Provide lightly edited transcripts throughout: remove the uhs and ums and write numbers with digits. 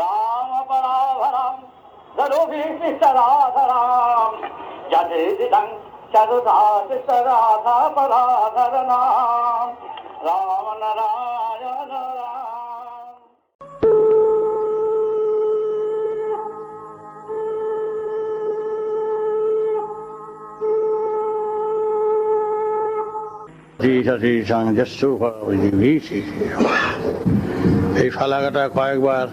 रामपराभरं दरुभिष्टराधरां यदिदं चरुदातिसराधपराधरणां रामनारायण राम। এই ফালাকাটা কয়েকবার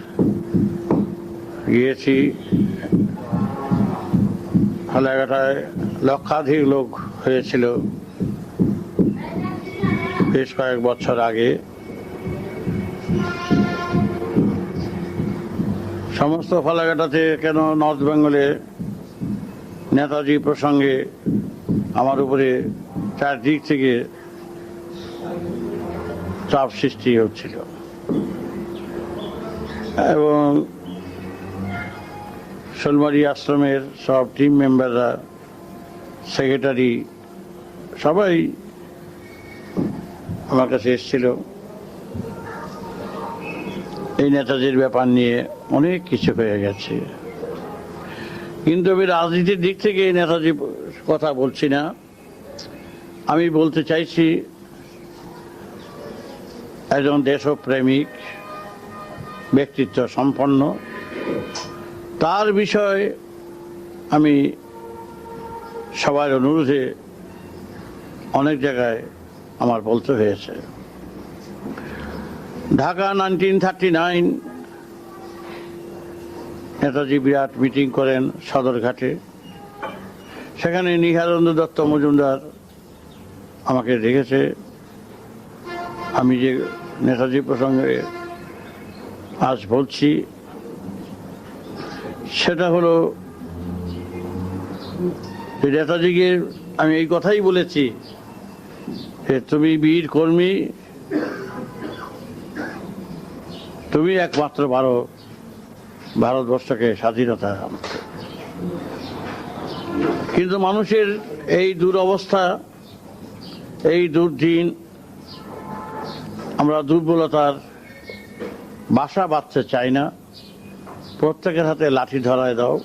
গিয়েছি। ফালাকাটায় লক্ষাধিক লোক হয়েছিল বেশ কয়েক বছর আগে। সমস্ত ফালাকাটাতে কেন নর্থ বেঙ্গলে নেতাজি প্রসঙ্গে আমার উপরে চারদিক থেকে চাপ সৃষ্টি হচ্ছিল এবং শোলমারি আশ্রমের সব টিম মেম্বাররা, সেক্রেটারি সবাই আমার কাছে এসেছিল। এই নেতাজির ব্যাপার নিয়ে অনেক কিছু হয়ে গেছে, কিন্তু আমি রাজনীতির দিক থেকে এই নেতাজির কথা বলছি না। আমি বলতে চাইছি একজন দেশপ্রেমিক ব্যক্তিত্ব সম্পন্ন, তার বিষয়ে আমি সবার অনুরোধে অনেক জায়গায় আমার বলতে হয়েছে। ঢাকা 1939 নেতাজি বিরাট মিটিং করেন সদরঘাটে। সেখানে নিহারানন্দ দত্ত মজুমদার আমাকে দেখেছে। আমি যে নেতাজি প্রসঙ্গে আজ বলছি সেটা হলো যে নেতাজিকে আমি এই কথাই বলেছি যে তুমি বীর কর্মী, তুমি একমাত্র পারো ভারতবর্ষকে স্বাধীনতা আনতে। কিন্তু মানুষের এই দুরবস্থা, এই দুর্দিন, আমরা দুর্বলতার বাসা বাঁধতে চাই না। প্রত্যেকের হাতে লাঠি ধরায় দাও।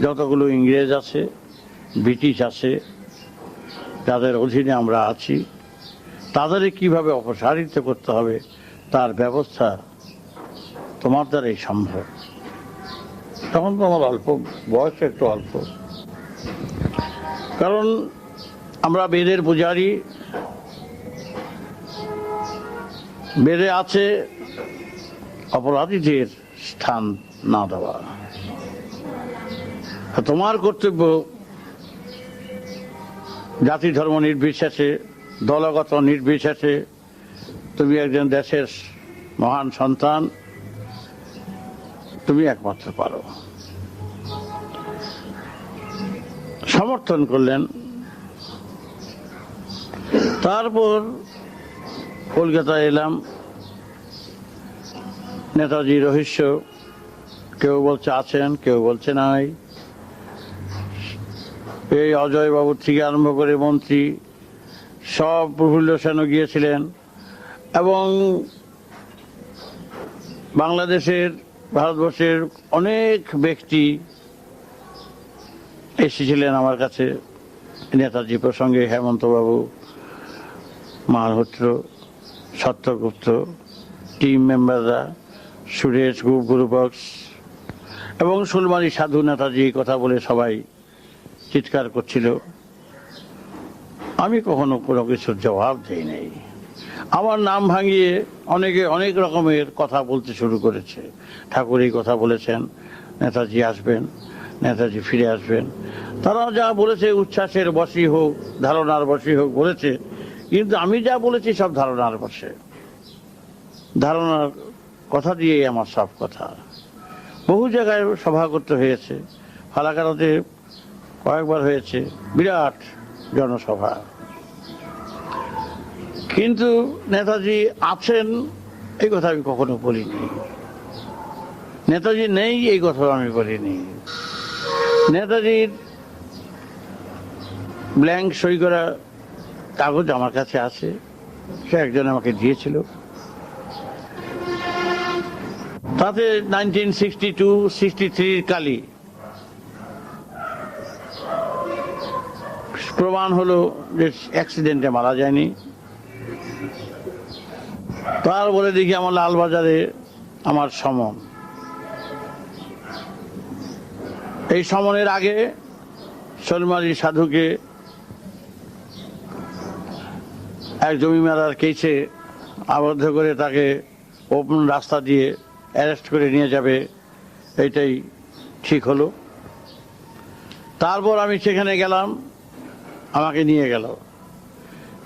যতগুলো ইংরেজ আছে, ব্রিটিশ আছে, যাদের অধীনে আমরা আছি, তাদের কিভাবে অপসারিত করতে হবে তার ব্যবস্থা তোমার দ্বারাই সম্ভব। তখন তো আমার অল্প বয়স, একটু অল্প, কারণ আমরা বেদের পূজারী। বেদে আছে অপরাধীদের স্থান না দেওয়া। তোমার কর্তব্য জাতি ধর্ম নির্বিশেষে, দলগত নির্বিশেষে, তুমি একজন দেশের মহান সন্তান, তুমি একমাত্র পারো। সমর্থন করলেন। তারপর কলকাতায় এলাম। নেতাজি রহস্য, কেউ বলছে আছেন, কেউ বলছে নাই। এই অজয় বাবু থেকে আরম্ভ করে মন্ত্রী সব, প্রফুল্ল সেনও গিয়েছিলেন, এবং বাংলাদেশের, ভারতবর্ষের অনেক ব্যক্তি এসেছিলেন আমার কাছে নেতাজি প্রসঙ্গে। হেমন্ত বাবু, মালহোত্র, সত্যগুপ্ত, টিম মেম্বাররা, সুরেশ, গুরুবক্স এবং শোলমারি সাধু নেতাজি কথা বলে সবাই চিৎকার করছিল। আমি কখনো কোনো কিছুর জবাব দিই নাই। আমার নাম ভাঙিয়ে অনেকে অনেক রকমের কথা বলতে শুরু করেছে। ঠাকুর এই কথা বলেছেন, নেতাজি আসবেন, নেতাজি ফিরে আসবেন। তারা যা বলেছে উচ্ছ্বাসের বশই হোক, ধারণার বশই হোক বলেছে, কিন্তু আমি যা বলেছি সব ধারণার বশে। ধারণার কথা দিয়েই আমার সব কথা। বহু জায়গায় সভা করতে হয়েছে, ফালাকাটাতে কয়েকবার হয়েছে, বিরাট জনসভা। কিন্তু নেতাজি আছেন এই কথা আমি কখনো বলিনি। নেতাজি নেই এই কথা আমি বলিনি। নেতাজির ব্ল্যাঙ্ক সই করা কাগজ আমার কাছে আছে, সে একজন আমাকে দিয়েছিল। তাতে 1962-63 কালি প্রমাণ হলো যে অ্যাক্সিডেন্টে মারা যায়নি। তারপরে দেখি আমার লালবাজারে আমার সমন, এই সমনের আগে শোলমারি সাধুকে এক জমিমারার কেসে আবদ্ধ করে তাকে ওপেন রাস্তা দিয়ে অ্যারেস্ট করে নিয়ে যাবে, এইটাই ঠিক হলো। তারপর আমি সেখানে গেলাম, আমাকে নিয়ে গেল,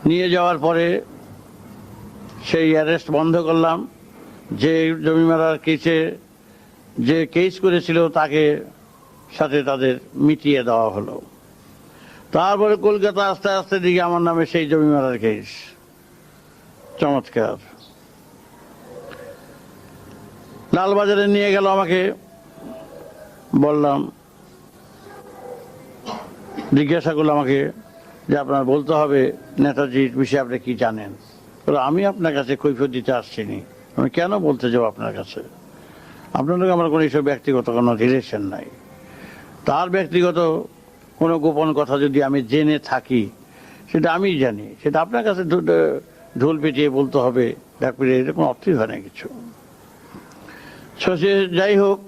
নিয়ে যাওয়ার পরে সেই অ্যারেস্ট বন্ধ করলাম। যে জমিমারার কেসে যে কেস করেছিল তাকে সাথে তাদের মিটিয়ে দেওয়া হলো। তারপরে কলকাতা আস্তে আস্তে দিকে আমার নামে সেই জমিমারার কেস। চমৎকার। লালবাজারে নিয়ে গেল আমাকে, বললাম, জিজ্ঞাসা করলো আমাকে যে আপনার বলতে হবে নেতাজির বিষয়ে আপনি কি জানেন। আমি আপনার কাছে কৈফিয়ত দিতে আসছিনি, আমি কেন বলতে যাবো আপনার কাছে? আপনার লোক আমার কোনো এইসব ব্যক্তিগত কোনো রিলেশন নাই। তার ব্যক্তিগত কোনো গোপন কথা যদি আমি জেনে থাকি সেটা আমিই জানি, সেটা আপনার কাছে ঢোল পিটিয়ে বলতে হবে, ডাক পিটিয়ে, এটা কোনো অর্থই হয় না কিছু। যাই হোক,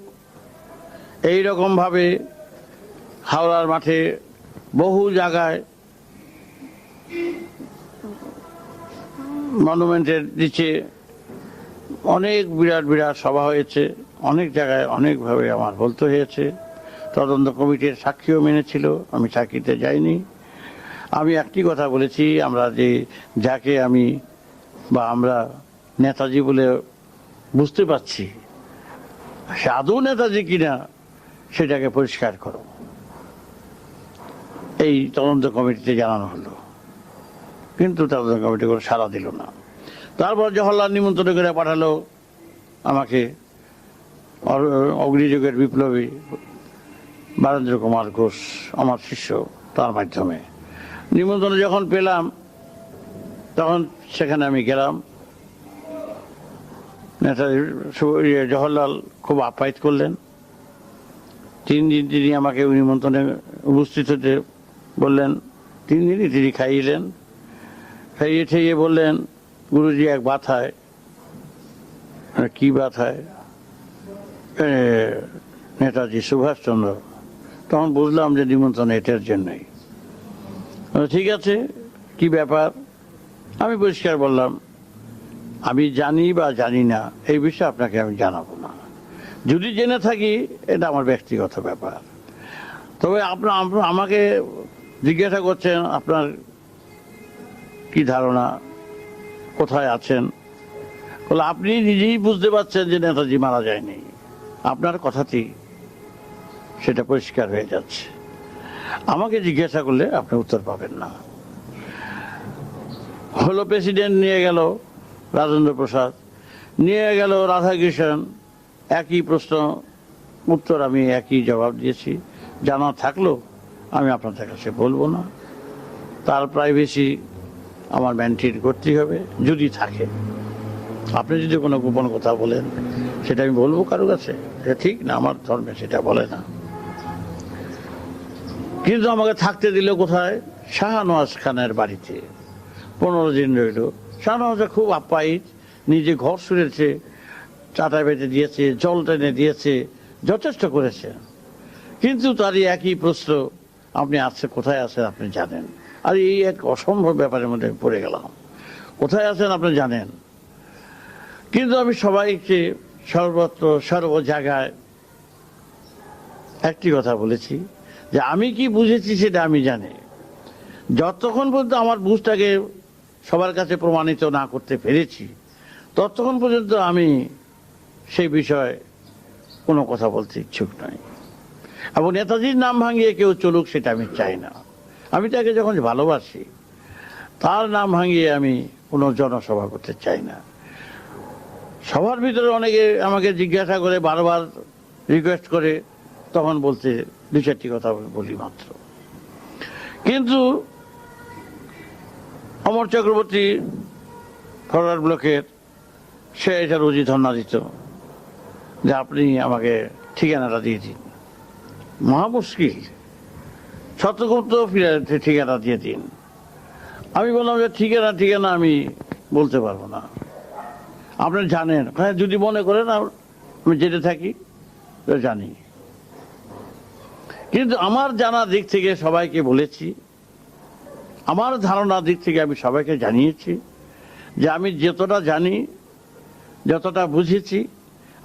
এইরকমভাবে হাওড়ার মাঠে বহু জায়গায় মনুমেন্টের নিচে অনেক বিরাট বিরাট সভা হয়েছে, অনেক জায়গায় অনেকভাবে আমার বলতে হয়েছে। তদন্ত কমিটির সাক্ষীও মেনেছিল, আমি সাক্ষীতে যাইনি। আমি একটি কথা বলেছি, আমরা যে যাকে আমি বা আমরা নেতাজি বলে বুঝতে পারছি সে আদৌ নেতাজি কিনা সেটাকে পরিষ্কার করো, এই তদন্ত কমিটিতে জানানো হলো। কিন্তু তদন্ত কমিটি করে সাড়া দিল না। তারপর জওহরলাল নিমন্ত্রণ করে পাঠালো আমাকে, অগ্নিযুগের বিপ্লবী বারেন্দ্র কুমার ঘোষ আমার শিষ্য, তার মাধ্যমে নিমন্ত্রণ যখন পেলাম তখন সেখানে আমি গেলাম। নেতাজি জওহরলাল খুব আপ্যায়িত করলেন। 3 দিন তিনি আমাকে নিমন্ত্রণে উপস্থিত হতে বললেন। 3 দিনই তিনি খাইয়েলেন, খাইয়ে ঠাইয়ে বললেন, গুরুজি এক বাত হয়। কি বাত হয়? নেতাজি সুভাষচন্দ্র। তখন বুঝলাম যে নিমন্ত্রণ এটার জন্যই। ঠিক আছে, কি ব্যাপার? আমি পরিষ্কার বললাম, আমি জানি বা জানি না এই বিষয়ে আপনাকে আমি জানাবো না। যদি জেনে থাকি এটা আমার ব্যক্তিগত ব্যাপার। তবে আপনার আমাকে জিজ্ঞাসা করছেন আপনার কি ধারণা, কোথায় আছেন? বলে আপনি নিজেই বুঝতে পারছেন যে নেতাজি মারা যায়নি, আপনার কথাতেই সেটা পরিষ্কার হয়ে যাচ্ছে। আমাকে জিজ্ঞাসা করলে আপনি উত্তর পাবেন না। হলো প্রেসিডেন্ট নিয়ে গেল রাজেন্দ্র প্রসাদ, নিয়ে গেল রাধাকৃষ্ণ, একই প্রশ্ন উত্তর আমি একই জবাব দিয়েছি। জানা থাকলো আমি আপনাদের কাছে বলবো না, তার প্রাইভেসি আমার মেনটেন করতেই হবে যদি থাকে। আপনি যদি কোনো গোপন কথা বলেন সেটা আমি বলবো কারো কাছে, এটা ঠিক না, আমার ধর্মে সেটা বলে না। কিন্তু আমাকে থাকতে দিল কোথায়? শাহনওয়াজ খানের বাড়িতে 15 দিন রইল। শাহনওয়াজ খুব আপ্যায়িত, নিজে ঘর শুনেছে, চাটা বেঁধে দিয়েছে, জল টেনে দিয়েছে, যথেষ্ট করেছে। কিন্তু তারই একই প্রশ্ন, আপনি আছে কোথায় আছেন আপনি জানেন? আর এই এক অসম্ভব ব্যাপারের মধ্যে পড়ে গেলাম, কোথায় আছেন আপনি জানেন। কিন্তু আমি সবাইকে সর্বত্র সর্ব জায়গায় একটি কথা বলেছি যে আমি কি বুঝেছি সেটা আমি জানি। যতক্ষণ পর্যন্ত আমার বুঝটাকে সবার কাছে প্রমাণিত না করতে পেরেছি ততক্ষণ পর্যন্ত আমি সেই বিষয়ে কোনো কথা বলতে ইচ্ছুক নই। এবং নেতাজির নাম ভাঙিয়ে কেউ চলুক সেটা আমি চাই না। আমি তাকে যখন ভালোবাসি তার নাম ভাঙিয়ে আমি কোনো জনসভা করতে চাই না। সবার ভিতরে অনেকে আমাকে জিজ্ঞাসা করে, বারবার রিকোয়েস্ট করে, তখন বলতে 2-4টি কথা বলি মাত্র। কিন্তু অমর চক্রবর্তী ফরওয়ার্ড ব্লকের সে এটা রোজই ধর্ণা দিত, যে আপনি আমাকে ঠিকানাটা দিয়ে দিন। মহা মুশকিল, ছত্রগুপ্ত ঠিকানা দিয়ে দিন। আমি বললাম যে ঠিকানা আমি বলতে পারবো না, আপনি জানেন? হ্যাঁ, যদি মনে করেন আমি যেতে থাকি তো জানি। কিন্তু আমার জানার দিক থেকে সবাইকে বলেছি, আমার ধারণার দিক থেকে আমি সবাইকে জানিয়েছি যে আমি যতটা জানি, যতটা বুঝেছি,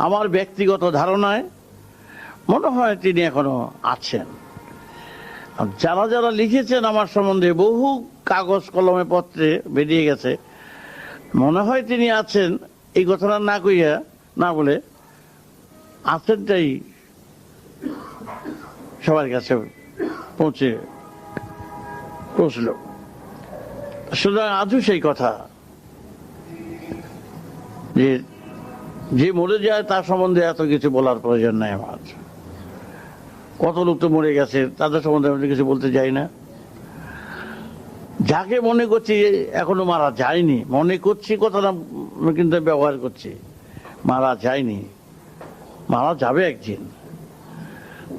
আমার ব্যক্তিগত ধারণায় মনে হয় তিনি এখনো আছেন। যারা যারা লিখেছেন আমার সম্বন্ধে, বহু কাগজ কলমে পত্রে বেরিয়ে গেছে, মনে হয় তিনি আছেন। এই কথাটা না কইয়া, না বলে আছেনটাই সবার কাছে পৌঁছল। সুতরাং আজও সেই কথা যে মরে যায় তার সম্বন্ধে এত কিছু বলার প্রয়োজন নাই আমার। কত লোক তো মরে গেছে, তাদের সম্বন্ধে আমি কিছু বলতে চাই না। যাকে মনে করছি এখনো মারা যায়নি, মনে করছি কথাটা কিন্তু ব্যবহার করছি, মারা যায়নি, মারা যাবে একদিন,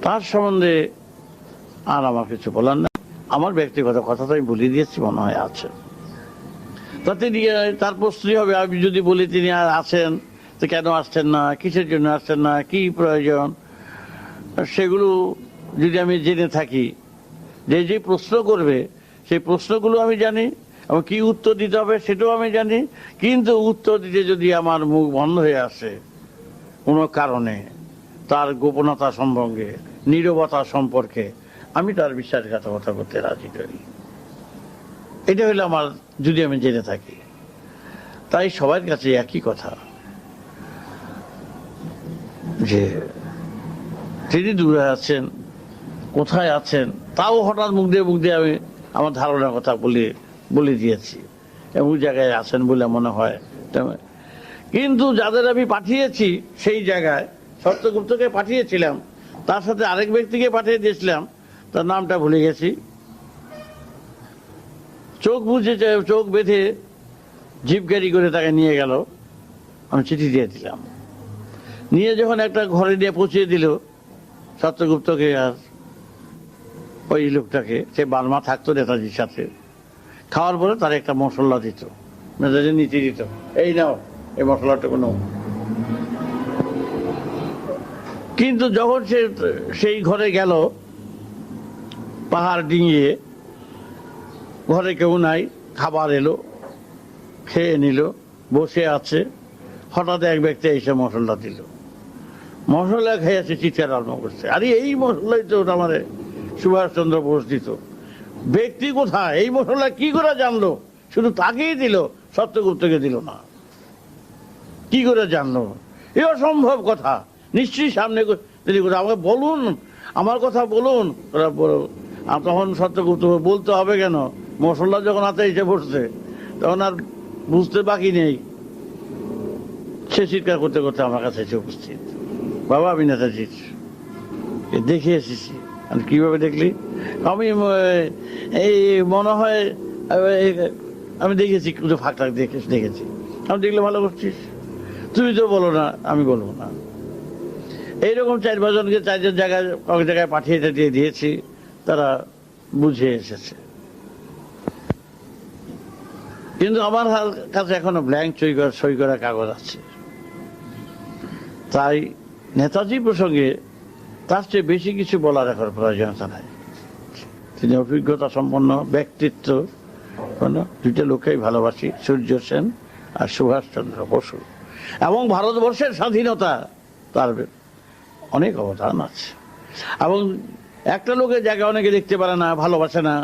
তার সম্বন্ধে আর আমার কিছু বলার না। আমার ব্যক্তিগত কথা তো আমি বলে দিয়েছি, মনে হয় আছে। তা তিনি, তার প্রশ্নই হবে, আমি যদি বলি তিনি আর আছেন, তো কেন আসছেন না, কিসের জন্য আসছেন না, কি প্রয়োজন, সেগুলো যদি আমি জেনে থাকি, যে প্রশ্ন করবে সেই প্রশ্নগুলো আমি জানি, এবং কি উত্তর দিতে হবে সেটাও আমি জানি। কিন্তু উত্তর দিতে যদি আমার মুখ বন্ধ হয়ে আসে কোনো কারণে, তার গোপনতা সম্পর্কে, নীরবতা সম্পর্কে, আমি তার বিশ্বাসঘাতকতা করতে রাজি করি। এটা হলো আমার, যদি আমি জেনে থাকি। তাই সবার কাছে একই কথা, যে তিনি দূরে আছেন, কোথায় আছেন, তাও হঠাৎ মুখ দিয়ে আমি আমার ধারণার কথা বলে দিয়েছি, এবং জায়গায় আছেন বলে মনে হয়। কিন্তু যাদের আমি পাঠিয়েছি সেই জায়গায়, ছত্রগুপ্তকে পাঠিয়েছিলাম, তার সাথে আরেক ব্যক্তিকে পাঠিয়ে দিয়েছিলাম, তার নামটা ভুলে গেছি। চোখ বেঁধে জিপ গাড়ি করে তাকে নিয়ে গেল, আমি চিঠি দিয়ে দিলাম। নিয়ে যখন একটা ঘরে নিয়ে পৌঁছে দিল ছত্রগুপ্তকে আর ওই লোকটাকে, সে বার্মা থাকতো নেতাজির সাথে, খাওয়ার পরে তার একটা মশলা দিত, নেতাজি নিতে দিত, এই নাও এই মশলাটুকু নাও। কিন্তু যখন সে সেই ঘরে গেল, পাহাড় ডিঙিয়ে, ঘরে কেউ নাই, খাবার এলো, খেয়ে নিল, বসে আছে, হঠাৎ এক ব্যক্তি এসে মশলা দিল। মশলা খেয়েছে, চিৎকার আরম্ভ করছে, আরে এই মশলাই তো আমার সুভাষচন্দ্র বোস দিত। ব্যক্তি কোথায়, এই মশলা কি করে জানলো? শুধু তাকেই দিল, ছত্রগুপ্তকে দিল না। কি করে জানলো? এ অসম্ভব কথা, নিশ্চয়ই সামনে আমাকে বলুন, আমার কথা বলুন। তখন ছত্রগুপ্ত বলতে হবে কেন, মশলা যখন হাতে এসে পড়ছে তখন আর বুঝতে বাকি নেই। সে চিৎকার করতে করতে আমার কাছে এসে উপস্থিত, বাবা আমি নেতাজির দেখে এসেছি। আমি কিভাবে দেখলি? আমি এই মনে হয় আমি দেখেছি, কিছু ফাঁক দেখেছি। আমি দেখলে ভালো করছিস, তুমি তো বলো না, আমি বলবো না। এইরকম 4-5 জনকে 4 জায়গায় এক জায়গায় পাঠিয়ে দিয়েছি, তারা বুঝে এসেছে। কিন্তু আমার কাছে এখনো ব্ল্যাঙ্ক সই করা কাগজ আছে। তাই নেতাজি প্রসঙ্গে তার চেয়ে বেশি কিছু বলার এখন প্রয়োজনীয়তা নাই। তিনি অভিজ্ঞতা সম্পন্ন ব্যক্তিত্ব, দুইটা লোককেই ভালোবাসি, সূর্য সেন আর সুভাষচন্দ্র বসু। এবং ভারতবর্ষের স্বাধীনতা তার অনেক অবদান আছে। এবং একটা লোকের জায়গায় অনেকে দেখতে পারে না, ভালোবাসে না,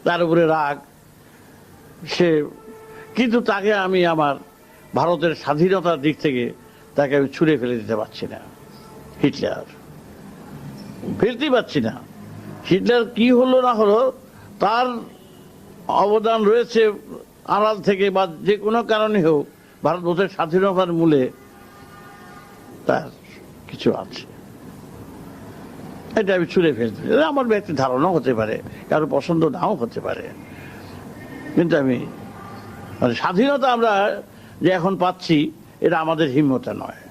তার উপরে রাগ, সে কিন্তু তাকে আমি আমার ভারতের স্বাধীনতার দিক থেকে তাকে আমি ছুঁড়ে ফেলে দিতে পারছি না। হিটলার ফেলতেই পারছি না। হিটলার কি হলো না হলো, তার অবদান রয়েছে আড়াল থেকে বা যে কোনো কারণে হোক, ভারতবর্ষের স্বাধীনতার মূলে তার কিছু আছে। এটা আমি ছুঁড়ে ফেলতে, আমার ব্যক্তি ধারণা হতে পারে, কারো পছন্দ নাও হতে পারে, কিন্তু আমি স্বাধীনতা আমরা যে এখন পাচ্ছি, এটা আমাদের হিম্মতা নয়,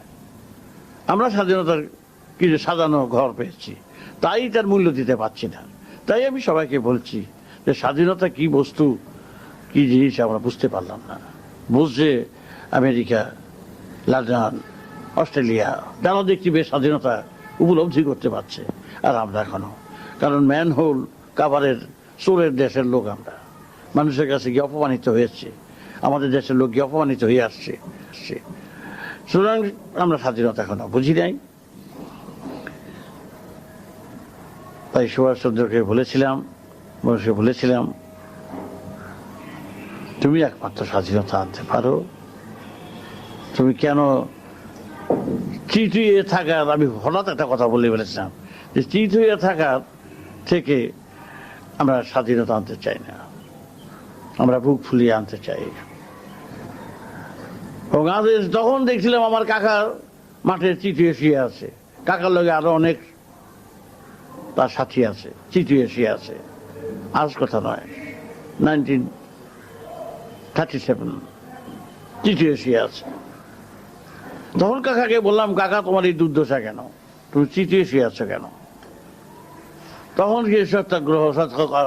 আমরা স্বাধীনতার কিছু সাজানো ঘর পেয়েছি, তাই তার মূল্য দিতে পারছি না। তাই আমি সবাইকে বলছি যে স্বাধীনতা কি বস্তু, কি জিনিস আমরা বুঝতে পারলাম না। বুঝছে আমেরিকা, লন্ডন, অস্ট্রেলিয়া, যারা দেখছি বেশ স্বাধীনতা উপলব্ধি করতে পারছে, আর আমরা এখনো। কারণ ম্যানহোল কাভারের চোরের দেশের লোক আমরা, মানুষের কাছে গিয়ে অপমানিত হয়েছে, আমাদের দেশের লোক গিয়ে অপমানিত হয়ে আসছে। সুতরাং আমরা স্বাধীনতা এখনো বুঝি নাই। তাই সুভাষচন্দ্রকে বলেছিলাম তুমি একমাত্র স্বাধীনতা আনতে পারো। তুমি কেন চিত হয়ে থাকার, আমি হঠাৎ একটা কথা বলে ফেলেছিলাম যে চিত হয়ে থাকার থেকে আমরা স্বাধীনতা আনতে চাই না, আমরা বুক ফুলিয়ে আনতে চাই। এবং আদেশ তখন দেখছিলাম আমার কাকার মাঠে চিঠিয়ে শুয়ে আছে, কাকার লগে আরো অনেক তার সাথী আছে, চিঠিয়ে শুয়ে আছে। আজ কথা নয়, 1937 চিঠিয়ে শুয়ে আছে। তখন কাকাকে বললাম, কাকা তোমার এই দুর্দশা কেন, তুমি চিঠিয়ে শুয়ে আছো কেন? তখন গিয়ে সত্যাগ্রহ,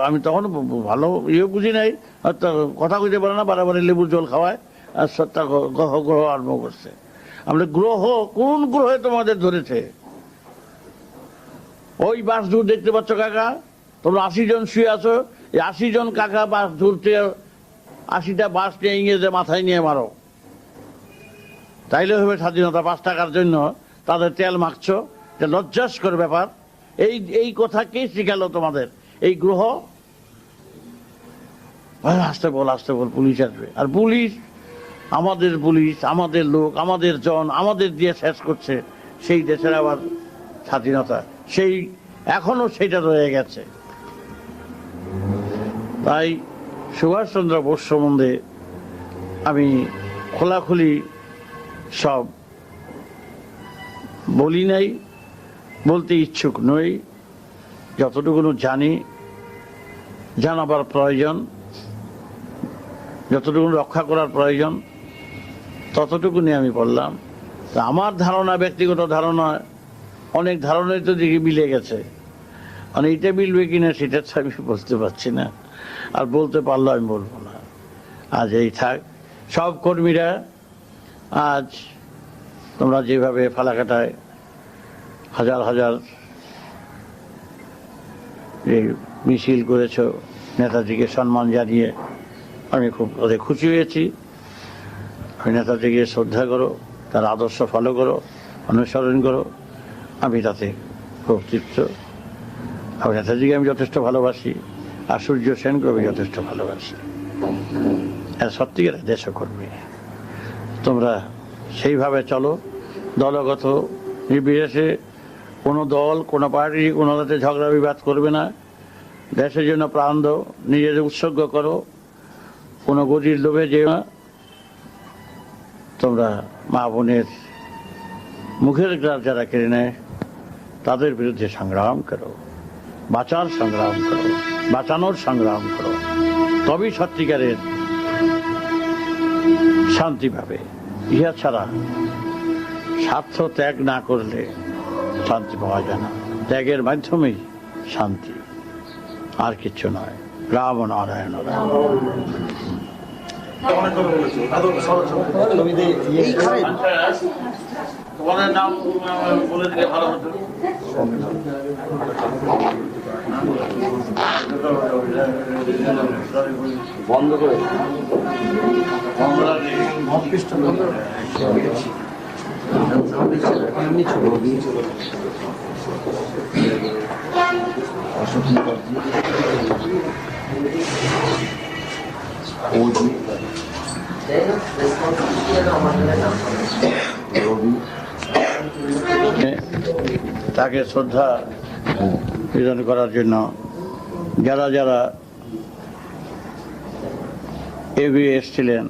আমি তখন ভালো বুঝি নাই, কথা কইতে পারে না, বারে লেবুর জল খাওয়ায়, আর সত্যাগ্রহ আরম্ভ করছে। আমরা গ্রহ, কোন গ্রহে তোমাদের ধরেছে? ওই বাস দূর দেখতে পাচ্ছ কাকা, তোমরা 80 জন শুয়ে আছো, এই 80 জন কাকা বাস ধরতে 80টা বাস নিয়ে ইংরেজের মাথায় নিয়ে মারো, তাইলে হবে স্বাধীনতা। 5 টাকার জন্য তাদের তেল মাখছো, এটা লজ্জাস্কর ব্যাপার। এই কথা কে শিখালো তোমাদের? এই গ্রহ? আসতে বল, পুলিশ আসবে। আর পুলিশ, আমাদের লোক, আমাদের জন, আমাদের দিয়ে শেষ করছে। সেই দেশের আবার স্বাধীনতা, সেই এখনো সেটা রয়ে গেছে। তাই সুভাষচন্দ্র বোস সম্বন্ধে আমি খোলাখুলি সব বলি নাই, বলতে ইচ্ছুক নই। যতটুকু জানি, জানাবার প্রয়োজন, যতটুকু রক্ষা করার প্রয়োজন, ততটুকু নিয়ে আমি বললাম। তা আমার ধারণা, ব্যক্তিগত ধারণা, অনেক ধারণাই তো দেখি মিলে গেছে। মানে এটা মিলবে কিনা সেটা তো আমি বলতে পারছি না, আর বলতে পারলেও আমি বলবো না। আজ এই থাক। সব কর্মীরা আজ তোমরা যেভাবে ফালাকাটায় হাজার হাজার মিছিল করেছ নেতাজিকে সম্মান জানিয়ে, আমি খুব ওদের খুশি হয়েছি। আমি নেতাজিকে শ্রদ্ধা করো, তার আদর্শ ফলো করো, অনুসরণ করো, আমি তাতে খুব তৃপ্ত। আর নেতাজিকে আমি যথেষ্ট ভালোবাসি, আর সূর্য সেনকে আমি যথেষ্ট ভালোবাসি। এরা সত্যিকার দেশকর্মী। তোমরা সেইভাবে চলো, দলগত নির্বিশেষে কোনো দল, কোনো পার্টি কোনোটাতে ঝগড়া বিবাদ করবে না। দেশের জন্য প্রাণ দাও, নিজেদের উৎসর্গ করো, কোনো গদির লোভে যেও না। তোমরা মা বোনের মুখের গ্রাস যারা কেড়ে নেয় তাদের বিরুদ্ধে সংগ্রাম করো, বাঁচার সংগ্রাম করো, বাঁচানোর সংগ্রাম করো, তবেই সত্যিকারের শান্তি পাবে। ইহা ছাড়া স্বার্থ ত্যাগ না করলে শান্তি পাওয়া যায় না। ত্যাগের মাধ্যমেই শান্তি, আর কিছু নয়। রাম নারায়ণ রাম। তোমাদের নাম বলে দিলে ভালো হতো। বন্ধ করে তাকে শ্রদ্ধা নিবেদন করার জন্য যারা যারা এগিয়ে এসেছিলেন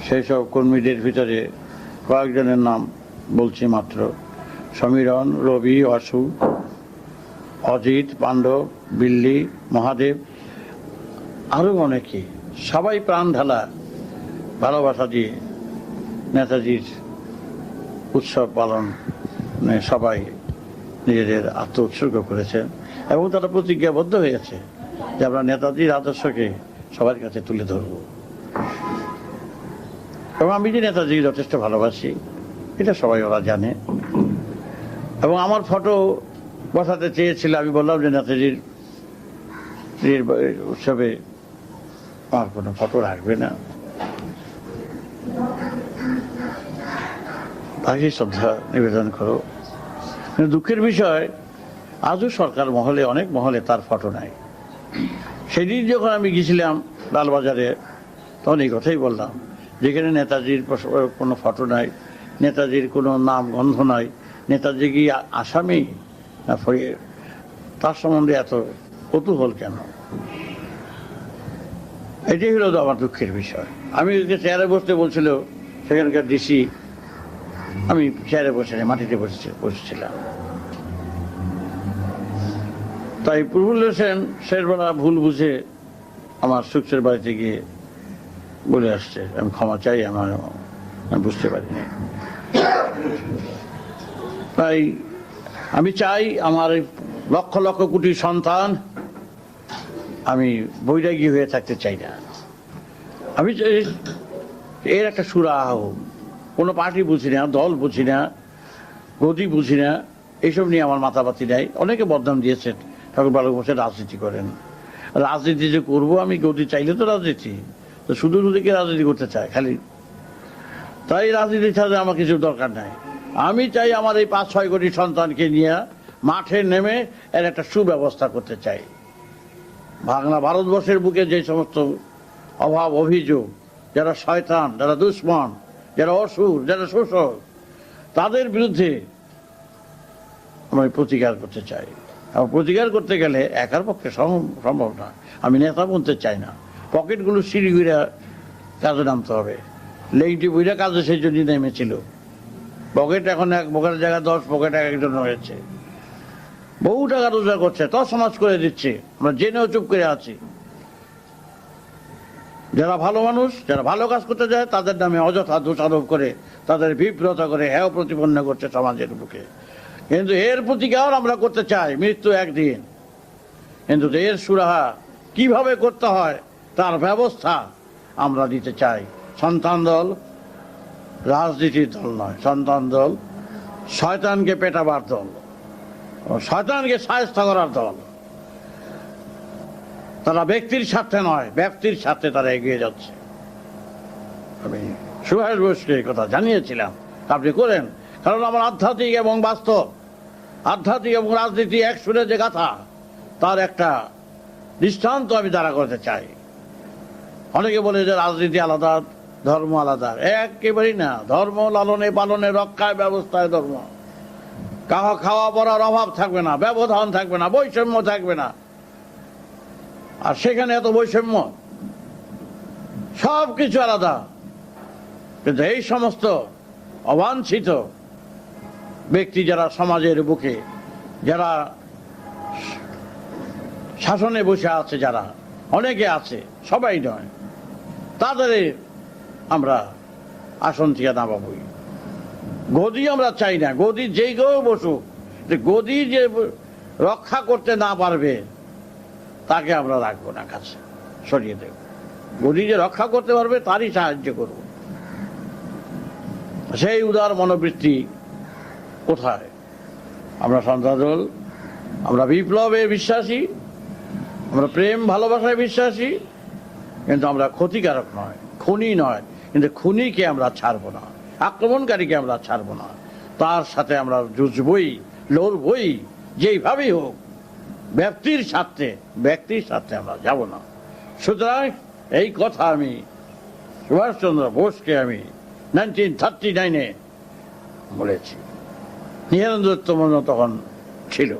সেই সব কর্মীদের ভিতরে কয়েকজনের নাম বলছি মাত্র। সমীরণ, রবি, অশু, অজিত, পাণ্ডব, বিল্লি, মহাদেব, আরও অনেকে, সবাই প্রাণ ঢালা ভালোবাসা দিয়ে নেতাজির উৎসব পালন সবাই নিজেদের আত্ম উৎসর্গ করেছেন এবং তারা প্রতিজ্ঞাবদ্ধ হয়েছে যে আমরা নেতাজির আদর্শকে সবার কাছে তুলে ধরব। এবং আমি যে নেতাজি যথেষ্ট ভালোবাসি এটা সবাই ওরা জানে। এবং আমার ফটো বসাতে চেয়েছিল, আমি বললাম যে নেতাজির উৎসবে আমার কোনো ফটো রাখবে না। তাকে শ্রদ্ধা নিবেদন করো। কিন্তু দুঃখের বিষয় আজও সরকার মহলে, অনেক মহলে তার ফটো নাই। সেদিন যখন আমি গেছিলাম লালবাজারে তখন এই কথাই বললাম, যেখানে নেতাজির কোনো ফটো নাই, নেতাজির কোনো নাম গন্ধ নাই, নেতাজি কি আসামি না ফরিয়ে, তার সম্বন্ধে এত কৌতূহল কেন? এটাই হলো তো আমার দুঃখের বিষয়। আমি চেয়ারে বসতে বলছিল সেখানকার ডিসি, আমি চেয়ারে বসে মাটিতে বসেছিলাম। তাই প্রফুল্ল সেন শেরবেলা ভুল বুঝে আমার সুখের বাড়িতে গিয়ে বলে আসছে, আমি ক্ষমা চাই, আমি বুঝতে পারিনি। তাই আমি চাই আমার লক্ষ লক্ষ কোটি সন্তান, আমি বৈরাগী হয়ে থাকতে চাই না। আমি এর একটা সুরাহা হোক, কোনো পার্টি বুঝি না, দল বুঝি না, গদি বুঝি না, এইসব নিয়ে আমার মাথাপাতি নাই। অনেকে বদনাম দিয়েছেন ঠাকুর বালক বসে রাজনীতি করেন। রাজনীতি যে করবো আমি, গদি চাইলে তো রাজনীতি, তো শুধু শুধুকে রাজনীতি করতে চায় খালি। তাই রাজনীতির সাথে আমার কিছু দরকার নাই। আমি চাই আমার এই 5-6 কোটি সন্তানকে নিয়ে মাঠে নেমে এর একটা সুব্যবস্থা করতে চাই। বাংলা ভারতবর্ষের বুকে যে সমস্ত অভাব অভিযোগ, যারা শয়তান, যারা দুশ্মন, যারা অসুর, যারা শোষক, তাদের বিরুদ্ধে আমি প্রতিকার করতে চাই। এবং প্রতিকার করতে গেলে একার পক্ষে সম্ভব না। আমি নেতা বলতে চাই না। পকেটগুলো সিঁড়ি ঘুরে কাজে নামতে হবে। লেংটি বুঝে কাজে সেই জন্য নেমেছিল। পকেট এখন 1 পকেটের জায়গায় 10 পকেট একজন হয়েছে। বহু টাকা রোজগার করছে, সমাজ করে দিচ্ছে, আমরা জেনেও চুপ করে আছি। যারা ভালো মানুষ, যারা ভালো কাজ করতে যায়, তাদের নামে অযথা দোষারোপ করে, তাদের বিব্রত করে হেয় প্রতিপন্ন করছে সমাজের বুকে। কিন্তু এর প্রতিকার আমরা করতে চাই, মৃত্যু একদিন। কিন্তু এর সুরাহা কিভাবে করতে হয় তার ব্যবস্থা আমরা দিতে চাই। সন্তান দল রাজনীতির দল নয়, সন্তান দল শয়তানকে পেটাবার দল, শয়তানকে শায়েস্তা করার দল। তারা ব্যক্তির স্বার্থে নয়, ব্যক্তির স্বার্থে তারা এগিয়ে যাচ্ছে। আমি সুভাষ বোসকে এই কথা জানিয়েছিলাম, আপনি করেন। কারণ আমার আধ্যাত্মিক এবং বাস্তব, আধ্যাত্মিক এবং রাজনীতি এক সুরে যে গাথা, তার একটা দৃষ্টান্ত আমি দাঁড়া করতে চাই। অনেকে বলে যে রাজনীতি আলাদা, ধর্ম আলাদা। একেবারেই না। ধর্ম লালনে পালনে রক্ষায় ব্যবস্থায় ধর্ম। খাওয়া পড়ার অভাব থাকবে না, ব্যবধান থাকবে না, বৈষম্য থাকবে না। আর সেখানে এত বৈষম্য, সব কিছু আলাদা। কিন্তু এই সমস্ত অবাঞ্ছিত ব্যক্তি যারা সমাজের বুকে, যারা শাসনে বসে আছে, যারা অনেকে আছে, সবাই নয়, তাদের আমরা আসন থেকে নামাবই। গদি আমরা চাই না। গদি যেই কেউ বসুক, গদি যে রক্ষা করতে না পারবে তাকে আমরা রাখবো না, কাছে সরিয়ে দেব। গদি যে রক্ষা করতে পারবে তারই সাহায্য করব। সেই উদার মনোবৃত্তি কোথায়? আমরা সন্তান দল, আমরা বিপ্লবে বিশ্বাসী, আমরা প্রেম ভালোবাসায় বিশ্বাসী, কিন্তু আমরা ক্ষতিকারক নয়, খুনি নয়। কিন্তু খুনিকে আমরা ছাড়বো না, আক্রমণকারীকে আমরা ছাড়বো না। তার সাথে আমরা যুঝবই, লড়বই, যেইভাবেই হোক। ব্যক্তির স্বার্থে আমরা যাব না। সুতরাং এই কথা আমি সুভাষচন্দ্র বোসকে আমি 1939-এ বলেছি। নিহারেন্দ্র দত্ত তখন ছিল।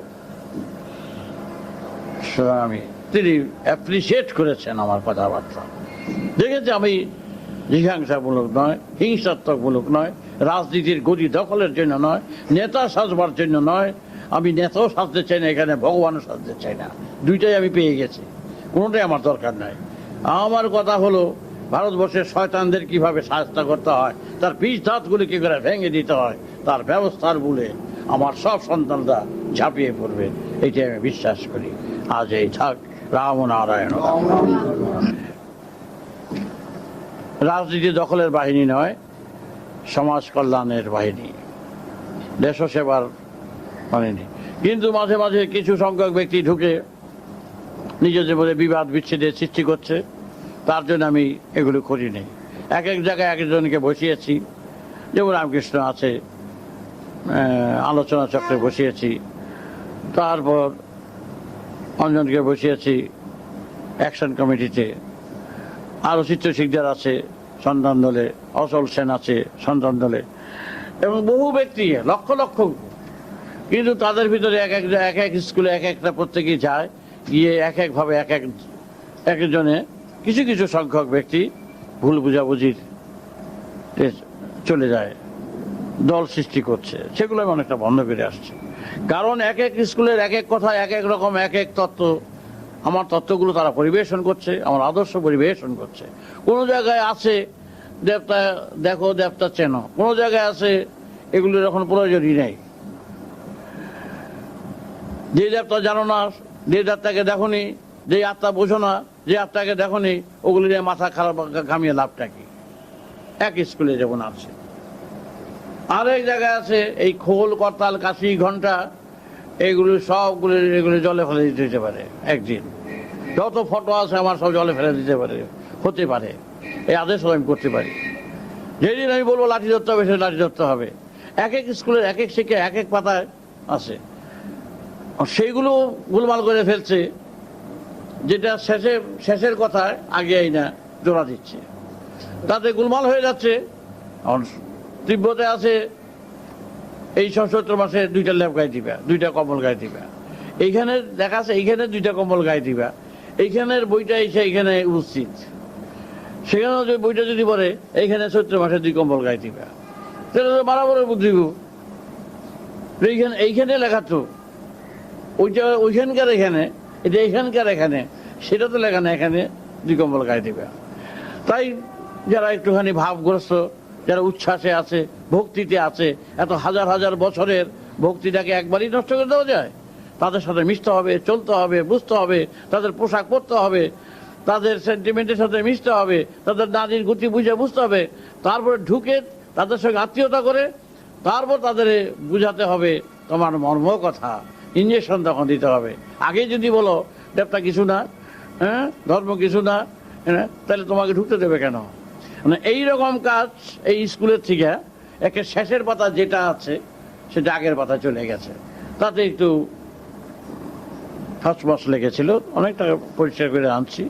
আমি, তিনি অ্যাপ্রিসিয়েট করেছেন আমার কথাবার্তা। দেখেছি আমি জিজ্ঞাসামূলক নয়, হিংসাত্মকমূলক নয়, রাজনীতির গদি দখলের জন্য নয়, নেতা সাজবার জন্য নয়। আমি নেতাও সাজতে চাই না, এখানে ভগবানও সাজতে চাই না। দুইটাই আমি পেয়ে গেছি, কোনোটাই আমার দরকার নাই। আমার কথা হলো ভারতবর্ষের শয়তানদের কিভাবে সাহায্য করতে হয়, তার পিছ দাঁতগুলি কি করে ভেঙে দিতে হয়, তার ব্যবস্থার বলে আমার সব সন্তানরা ঝাঁপিয়ে পড়বে, এটি আমি বিশ্বাস করি। আজ এই থাক, রাম নারায়ণ। রাজনীতি দখলের বাহিনী নয়, সমাজ কল্যাণের বাহিনী, দেশ সেবার বাহিনী। কিন্তু মাঝে মাঝে কিছু সংখ্যক ব্যক্তি ঢুকে নিজেদের মধ্যে বিবাদ বিচ্ছেদের সৃষ্টি করছে, তার জন্য আমি এগুলো করি নেই। এক এক জায়গায় এক একজনকে বসিয়েছি, যেমন রামকৃষ্ণ আছে, আলোচনা চক্রে বসিয়েছি, তারপর অঞ্জনকে বসিয়েছি অ্যাকশন কমিটিতে, আরও চিত্র শিকদার আছে সন্তান দলে, অচল সেন আছে সন্তান দলে, এবং বহু ব্যক্তি লক্ষ লক্ষ। কিন্তু তাদের ভিতরে এক এক স্কুলে এক একটা প্রত্যেকেই যায়, গিয়ে এক একভাবে এক একজনে কিছু কিছু সংখ্যক ব্যক্তি ভুল বুঝাবুঝির চলে যায়, দল সৃষ্টি করছে। সেগুলো আমি অনেকটা বন্ধ করে আসছি, কারণ এক এক স্কুলের এক এক কথা, এক এক রকম এক এক তত্ত্ব। আমার তত্ত্বগুলো তারা পরিবেশন করছে, আমার আদর্শ পরিবেশন করছে। কোনো জায়গায় আছে দেবতা দেখো, দেবতা চেনো, কোনো জায়গায় আছে এগুলোর এখন প্রয়োজনই নেই। যে দেবতা জানো না, যে দেবতাকে দেখোনি, যে আত্মা বোঝো না, যে আত্মাকে দেখোনি, ওগুলি নিয়ে মাথা খারাপ ঘামিয়ে লাভটা কি? এক স্কুলে যেমন আছে, আরেক জায়গায় আছে এই খোল, করতাল, কাশি, ঘন্টা, এগুলো সবগুলো এগুলো জলে ফেলে দিতে পারে একদিন। যত ফটো আছে আমার সব জলে ফেলে দিতে পারে, হতে পারে, এই আদেশ আমি করতে পারি। যেদিন আমি বলবো লাঠি ধরতে হবে, সে লাঠি ধরতে হবে। এক এক স্কুলের এক এক শিক্ষা এক এক পাতায় আছে, সেইগুলো গোলমাল করে ফেলছে, যেটা শেষের কথায় আগে এই না জোড়া দিচ্ছে, তাতে গোলমাল হয়ে যাচ্ছে। তিব্বতে আছে এই ৭৭ মাসে 2টা ল্যাপ গায়ে দিবা, 2টা কম্বল গায়ে দিবা। এইখানে দেখা আছে এইখানে 2টা কম্বল গায়ে দিবা, এইখানের বইটা এসে এইখানে উপস্থিত, সেখানেও যে বইটা যদি পড়ে এইখানে ৭৪ মাসে 2 কম্বল গায়ে দিবা, তাহলে তো বরাবরের বুদ্ধি। এইখানে লেখা তো ওইটা ওইখানকার এখানে, এটা এইখানকার এখানে, সেটা তো লেখা না এখানে 2 কম্বল গায়ে দিবা। তাই যারা একটুখানি ভাবগ্রস্ত, যারা উচ্ছ্বাসে আছে, ভক্তিতে আছে, এত হাজার হাজার বছরের ভক্তিটাকে একবারই নষ্ট করে দেওয়া যায়? তাদের সাথে মিশতে হবে, চলতে হবে, বুঝতে হবে, তাদের পোশাক পরতে হবে, তাদের সেন্টিমেন্টের সাথে মিশতে হবে, তাদের নারীর গতি বুঝে বুঝতে হবে, তারপরে ঢুকে তাদের সঙ্গে আত্মীয়তা করে তারপর তাদের বুঝাতে হবে তোমার মর্ম কথা। ইঞ্জেকশন তখন দিতে হবে। আগে যদি বলো দেবতা কিছু না, হ্যাঁ, ধর্ম কিছু না, তাহলে তোমাকে ঢুকতে দেবে কেন? মানে এইরকম কাজ এই স্কুলের থেকে একে শেষের পাতা যেটা আছে সেটা আগের পাতা চলে গেছে, তাতে একটু ফাঁসফাঁস লেগেছিল, অনেক টাকা পরিষ্কার করে আনছি।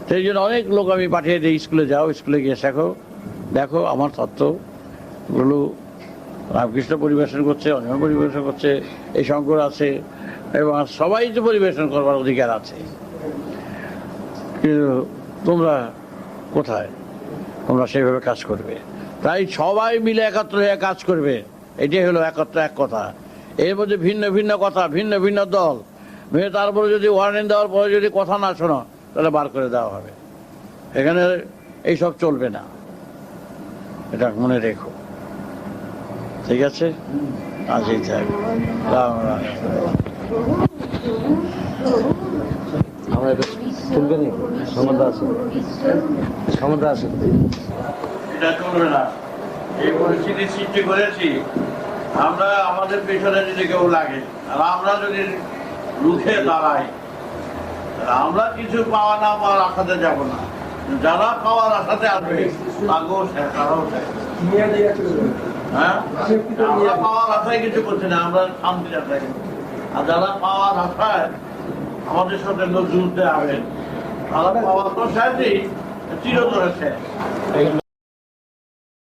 সেই জন্য অনেক লোক আমি পাঠিয়ে দিই, স্কুলে যাও, স্কুলে গিয়ে শেখো, দেখো আমার তত্ত্বগুলো রামকৃষ্ণ পরিবেশন করছে, অনিয়ম পরিবেশন করছে, এই শঙ্কর আছে, এবং সবাই তো পরিবেশন করবার অধিকার আছে। কিন্তু তোমরা কোথায়? তোমরা সেইভাবে কাজ করবে। তাই সবাই মিলে একত্র হয়ে কাজ করবে, এটাই হলো একত্র এক কথা। এর মধ্যে ভিন্ন ভিন্ন কথা, ভিন্ন ভিন্ন দল, তারপরে যদি ওয়ার্নিং দেওয়ার পরে যদি কথা না শোনো তাহলে বার করে দেওয়া হবে। এখানে এইসব চলবে না, এটা মনে রেখো, ঠিক আছে? আজই থাক, রাম রাম। আমরা তুলবেন, ক্ষমতা আছে, ক্ষমতা আছে, এটা চলবে না। এই পরিস্থিতি সৃষ্টি করেছি আমরা, আমাদের পেছনে যদি কেউ লাগে আর আমরা যদি রুখে দাঁড়াই, আমরা কিছু পাওয়া না পাওয়ার আশাতে যাব না। যারা পাওয়ার আশাতে আসবে তাকেও শেষ, তারাও শেষ। হ্যাঁ, আমরা পাওয়ার আশায় কিছু করছি না, আমরা শান্তির আশায়। আর যারা পাওয়ার আশায় আমাদের সাথে লোক যুদ্ধে আসবেন, তারা পাওয়ার তো শেষই, চিরতরে শেষ।